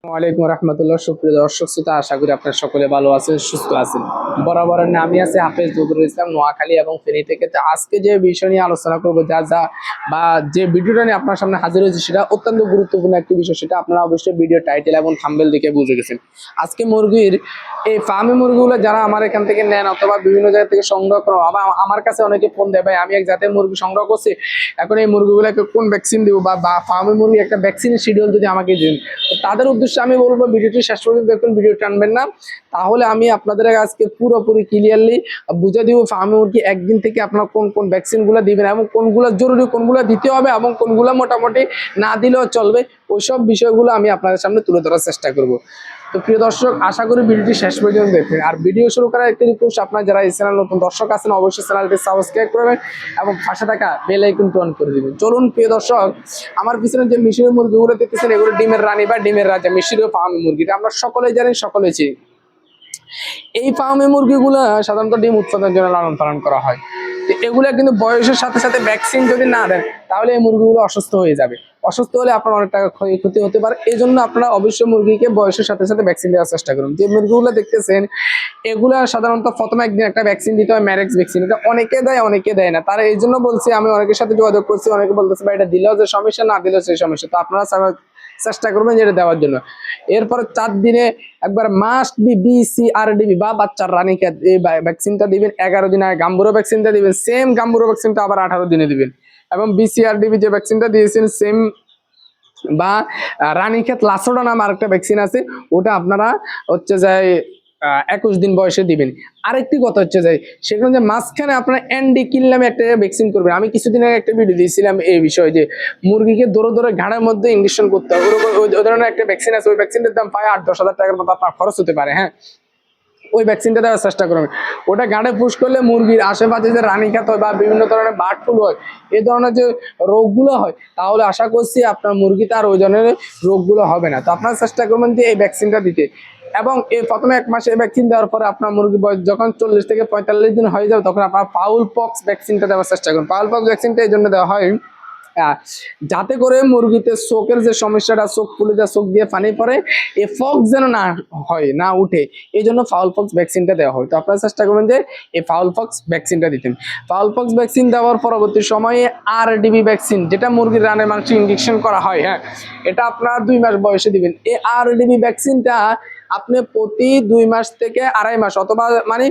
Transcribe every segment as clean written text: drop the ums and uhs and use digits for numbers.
ওয়ালাইকুম রহমতুল্লাহ। সুপ্রিয় দর্শক শ্রোতা, আশা করি আপনারা সকলে ভালো আছেন, সুস্থ আছেন। বরাবর আমি আছি হাফেজ বদরুল ইসলাম, নোয়াখালী এবং ফেনী থেকে। তো আজকে যে বিষয় নিয়ে আলোচনা করবো, বা যে ভিডিওটা নিয়ে আপনার সামনে হাজির হয়েছে, সেটা অত্যন্ত গুরুত্বপূর্ণ একটি বিষয়। সেটা আপনারা অবশ্যই ভিডিও টাইটেল এবং থাম্বনেল দেখে বুঝে গেছেন। আজকে মুরগির এই ফার্মে মুরগিগুলো যারা আমার এখান থেকে নেন অথবা বিভিন্ন জায়গা থেকে সংগ্রহ করো, আবার আমার কাছে অনেকে ফোন দেয়, ভাই আমি এক জাতের মুরগি সংগ্রহ করছি, এখন এই মুরগিগুলোকে কোন ভ্যাকসিন দিব, বা ফার্মে মুরগি একটা ভ্যাকসিনের শিডিউল যদি আমাকে দিন। তাদের উদ্দেশ্যে আমি বলবো, ভিডিওটি শেষ পর্যন্ত দেখুন, ভিডিও টানবেন না, তাহলে আমি আপনাদের আজকে পুরোপুরি ক্লিয়ারলি বুঝে দিব ফার্মে মুরগি একদিন থেকে আপনারা কোন কোন ভ্যাকসিন গুলো দিবেন এবং কোনগুলো জরুরি, কোনগুলো দিতে হবে এবং কোনগুলো মোটামুটি না দিলেও চলবে। ওইসব বিষয়গুলো আমি আপনাদের সামনে তুলে ধরার চেষ্টা করব। তো প্রিয় দর্শক, আশা করি ভিডিওটি শেষ পর্যন্ত দেখবেন। আর ভিডিও শুরু করার একটি রিকোয়েস্ট, আপনার যারা এই চ্যানেল নতুন দর্শক আছেন, অবশ্যই চ্যানেলটি সাবস্ক্রাইব করবেন এবং পাশে থাকা বেল আইকনটি অন করে দিবেন। চলুন প্রিয় দর্শক, আমার পিছনে যে মিশরীয় মুরগিগুলো দেখতেছেন, এগুলো ডিমের রানী বা ডিমের রাজা, মিশরীয় ফার্মি মুরগিটা আমরা সকলেই জানি, সকলেই চিনি। এই ফার্মি মুরগিগুলো সাধারণত ডিম উৎপাদনের জন্য লালন পালন করা হয়। তো এগুলো কিন্তু বয়সের সাথে সাথে ভ্যাকসিন যদি না দেন, তাহলে এই মুরগিগুলো অসুস্থ হয়ে যাবে। অসুস্থ হলে আপনার অনেক টাকা ক্ষতি হতে পারে। এই জন্য আপনারা অবশ্যই মুরগিকে বয়সের সাথে সাথে ভ্যাকসিন দেওয়ার চেষ্টা করুন। যে মুরগিগুলো দেখতেছেন, এগুলো সাধারণত প্রথমে একদিন একটা ভ্যাকসিন দিতে হয়, ম্যারেক্স ভ্যাকসিন। এটা অনেকে দেয়, অনেকে দেয় না। তারা এই জন্য বলছে, আমি অনেকের সাথে যোগাযোগ করছি, অনেকে বলতেছে ভাই এটা দিলেও যে সমস্যা, না দিলেও সেই সমস্যা। তো আপনারা চেষ্টা করবেন যেটা দেওয়ার জন্য। এরপরে 4 দিনে একবার মাস্ট বি BCRDB বা বাচ্চার রানীক্ষেত এই ভ্যাকসিনটা দিবেন। 11 দিন আগে গাম্বুরো ভ্যাকসিনটা দিবেন, সেম গাম্বুরো ভ্যাকসিনটা আবার 18 দিনে দিবেন। এবং BCRDB যে ভ্যাকসিনটা দিয়েছেন সেম, বা রানীক্ষেত লাসোডা নাম আরেকটা ভ্যাকসিন আছে, ওটা আপনারা হচ্ছে যায় 21 দিন বয়সে দিবেন। আরেকটি কথা হচ্ছে যে সেখানে যে মাঝখানে আপনারা অ্যান্ডিকিল নামে একটা ভ্যাকসিন করবেন। আমি কিছুদিন আগে একটা ভিডিও দিয়েছিলাম এই বিষয়ে, যে মুরগিকে দৌড়ে দৌড়ে ঘাড়ের মধ্যে ইঞ্জেকশন করতে হবে। ওই ধরনের একটা ভ্যাকসিন আছে, ওই ভ্যাকসিনটার দাম প্রায় 8-10 হাজার টাকার মতো আপনার খরচ হতে পারে। হ্যাঁ, ওই ভ্যাকসিনটা দেওয়ার চেষ্টা করবেন। ওটা গাড়ে পুশ করলে মুরগির আশেপাশে যে রানীক্ষেত হয় বা বিভিন্ন ধরনের বার্ড ফ্লু হয়, এই ধরনের যে রোগগুলো হয়, তাহলে আশা করছি আপনার মুরগিতে আর ওই ধরনের রোগগুলো হবে না। তো আপনারা চেষ্টা করবেন যে এই ভ্যাকসিনটা দিতে। এবং এই প্রথমে 1 মাসে ভ্যাকসিন দেওয়ার পরে আপনার মুরগি বয়স যখন 40 থেকে 45 দিন হয়ে যাবে, তখন আপনার ফাউল পক্স ভ্যাকসিনটা দেওয়ার চেষ্টা করুন। ফাউল পক্স ভ্যাকসিনটা এই জন্য দেওয়া হয় যাতে করে মুরগিতে চোখের যে সমস্যাটা, চোখ ফুলে যায়, চোখ দিয়ে পানি পড়ে, এই ফক্স যেন না হয়, না উঠে, এই জন্য ফাউল পক্স ভ্যাকসিনটা দেওয়া হয়। তো আপনারা চেষ্টা করবেন যে এই ফাউল পক্স ভ্যাকসিনটা দিতেন। ফাউল পক্স ভ্যাকসিন দেওয়ার পরবর্তী সময়ে RDB ভ্যাকসিন, যেটা মুরগির রানের মাংস ইঞ্জেকশন করা হয়, হ্যাঁ, এটা আপনারা 2 মাস বয়সে দিবেন। এই RDB ভ্যাকসিনটা আপনি প্রতি 2 মাস থেকে 2.5 মাস অথবা মানে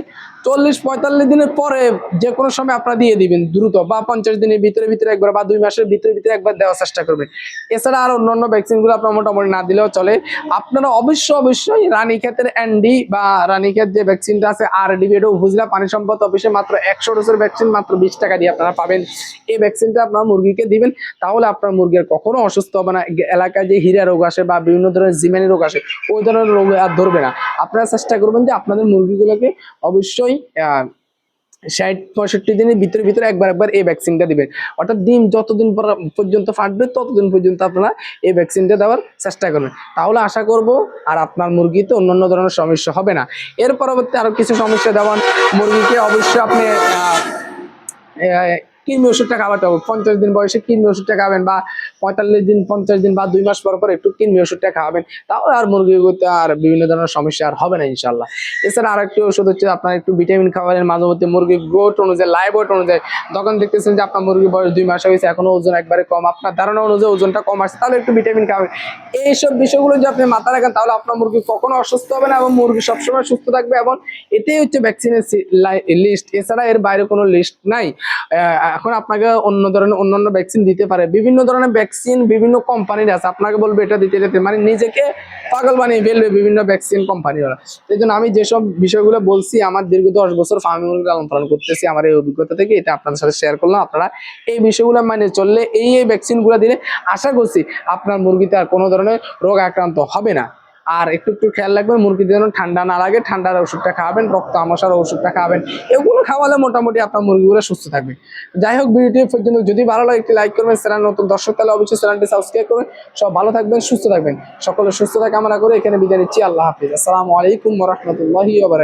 40-45 দিনের পরে যে কোনো সময় আপনারা দিয়ে দিবেন দ্রুত, বা 50 দিনের ভিতরে ভিতরে একবার, বা 2 মাসের ভিতরে ভিতরে একবার দেওয়ার চেষ্টা করবেন। এছাড়া আর অন্যান্য ভ্যাকসিনগুলো আপনার মোটামুটি না দিলেও চলে। আপনারা অবশ্যই রানীক্ষেতের ND বা রানীক্ষেত যে ভ্যাকসিনটা আছে RDB, এটা উপজেলা পানি সম্পদ অফিসে মাত্র 100 ডোজের ভ্যাকসিন মাত্র 20 টাকা দিয়ে আপনারা পাবেন। এই ভ্যাকসিনটা আপনার মুরগিকে দিবেন, তাহলে আপনার মুরগির কখনো অসুস্থ হবে না। এলাকায় যে হীরা রোগ আসে বা বিভিন্ন ধরনের জিমেনি রোগ আসে, ওই ধরনের রোগ আর ধরবে না। আপনারা চেষ্টা করবেন যে আপনাদের মুরগিগুলোকে অবশ্যই 60-65 দিনের ভিতরে ভিতরে একবার এই ভ্যাকসিনটা দিবেন। অর্থাৎ ডিম যতদিন পর্যন্ত ফাটবে, ততদিন পর্যন্ত আপনারা এই ভ্যাকসিনটা দেওয়ার চেষ্টা করবেন। তাহলে আশা করব আর আপনার মুরগিতে অন্যান্য ধরনের সমস্যা হবে না। এর পরবর্তী আরো কিছু সমস্যা দেওয়ান মুরগিকে অবশ্যই আপনি কৃমি ওষুধটা খাওয়াতে হবে। 50 দিন বয়সে কৃমি ওষুধটা খাবেন, বা 45 দিন, 50 দিন বা 2 মাস পর পর একটু কৃমি ওষুধটা খাওয়াবেন। তাহলে আর মুরগিগুলোতে আর বিভিন্ন ধরনের সমস্যা আর হবে না ইনশাল্লাহ। এছাড়া আরেকটি ওষুধ হচ্ছে, আপনার একটু ভিটামিন খাওয়ালেন মাঝে মধ্যে, মুরগির গ্রোথ অনুযায়ী, লাইভ ওয়েট অনুযায়ী। তখন দেখতেছেন যে আপনার মুরগির বয়স 2 মাস হয়েছে, এখনো ওজন একবারে কম, আপনার ধারণা অনুযায়ী ওজনটা কম আসছে, তাহলে একটু ভিটামিন খাওয়াবেন। এইসব বিষয়গুলো যদি আপনি মাথায় রাখেন, তাহলে আপনার মুরগি কখনো অসুস্থ হবে না এবং মুরগি সবসময় সুস্থ থাকবে। এবং এটাই হচ্ছে ভ্যাকসিনের লিস্ট, এছাড়া এর বাইরে কোনো লিস্ট নাই। এখন আপনাকে অন্যান্য ভ্যাকসিন দিতে পারে, বিভিন্ন ধরনের ভ্যাকসিন বিভিন্ন কোম্পানির আছে, আপনাকে বলবে এটা দিতে যেতে, মানে নিজেকে পাগল বানিয়ে ফেলবে বিভিন্ন ভ্যাকসিন কোম্পানিরা। এই জন্য আমি যেসব বিষয়গুলো বলছি, আমার দীর্ঘ 10 বছর ফার্মিং লালন পালন করতেছি, আমার এই অভিজ্ঞতা থেকে এটা আপনাদের সাথে শেয়ার করলাম। আপনারা এই বিষয়গুলো মানে চললে, এই ভ্যাকসিনগুলো দিলে আশা করছি আপনার মুরগিতে আর কোনো ধরনের রোগ আক্রান্ত হবে না। আর একটু খেয়াল রাখবেন মুরগিদের যেন ঠান্ডা না লাগে, ঠান্ডার ওষুধটা খাওয়াবেন, রক্ত আমাশার ওষুধটা খাওয়াবেন। এগুলো খাওয়ালে মোটামুটি আপনার মুরগিগুলো সুস্থ থাকবে। যাই হোক, ভিডিওটি পর্যন্ত যদি ভালো লাগে একটি লাইক করবেন, চ্যানেল নতুন দর্শক তাহলে অবশ্যই চ্যানেলটি সাবস্ক্রাইব করবেন। সব ভালো থাকবেন, সুস্থ থাকবেন, সকলে সুস্থতা কামনা করে এখানে বিদায় নিচ্ছি। আল্লাহ হাফিজ। আসসালামু আলাইকুম ওয়া রাহমাতুল্লাহি ওয়া বারাকাতুহু।